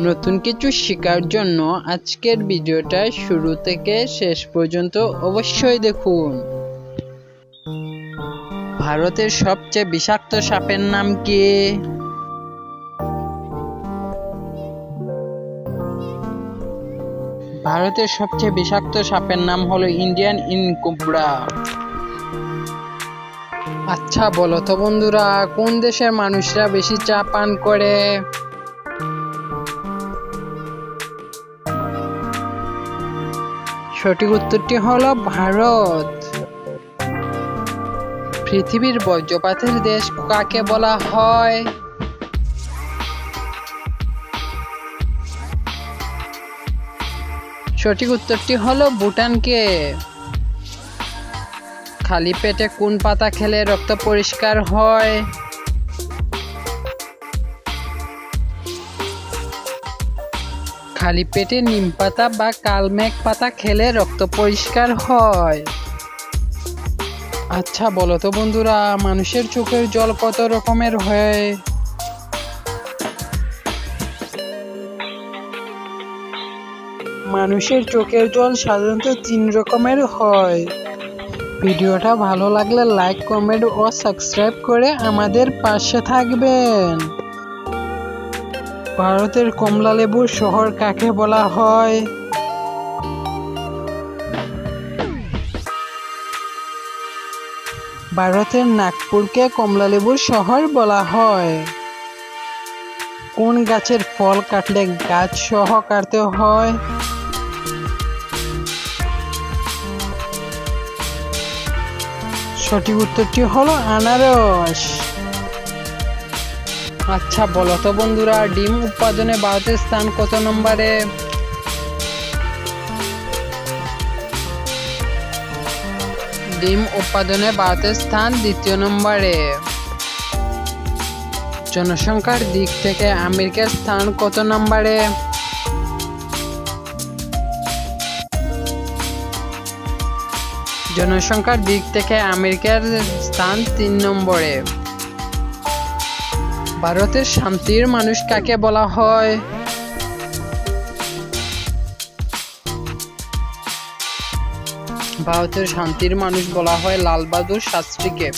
নতুন কিছু শেখার জন্য আজকের ভিডিওটা শুরু থেকে শেষ পর্যন্ত অবশ্যই দেখুন। ভারতের সবচেয়ে বিষাক্ত সাপের নাম কি? ভারতের সবচেয়ে বিষাক্ত সাপের নাম হলো ইন্ডিয়ান ইনকোব্রা। আচ্ছা বলো তো বন্ধুরা, কোন দেশের মানুষরা বেশি চা পান করে? সঠিক উত্তরটি হলো ভারত। পৃথিবীর বজ্রপাতের দেশ কাকে বলা হয়? সঠিক উত্তরটি হলো ভুটানকে। খালি পেটে কোন পাতা খেলে রক্ত পরিষ্কার হয়? খালি পেটে নিম পাতা বা কালমেঘ পাতা খেলে রক্ত পরিষ্কার হয়। আচ্ছা বলো তো বন্ধুরা, মানুষের চোখের জল কত রকমের হয়? মানুষের চোখের জল সাধারণত 3 রকমের হয়। ভিডিওটা ভালো লাগলে লাইক, কমেন্ট ও সাবস্ক্রাইব করে আমাদের পাশে থাকবেন। ভারতের কমলালেবুর শহর কাকে বলা হয়? ভারতের নাগপুরকে কমলালেবুর শহর বলা হয়। কোন গাছের ফল কাটলে গাছ সহ কাটতে হয়? সঠিক উত্তরটি হলো আনারস। আচ্ছা বলো তো বন্ধুরা, ডিম উৎপাদনে ভারতের স্থান কত নম্বরে? ডিম উৎপাদনে ভারতের স্থান 2য় নম্বরে। জনসংখ্যার দিক থেকে আমেরিকার স্থান কত নম্বরে? জনসংখ্যার দিক থেকে আমেরিকার স্থান 3 নম্বরে। ভারতের শান্তির মানুষ কাকে বলা হয়? ভারতের শান্তির মানুষ বলা হয় লাল বাহাদুর শাস্ত্রীকে।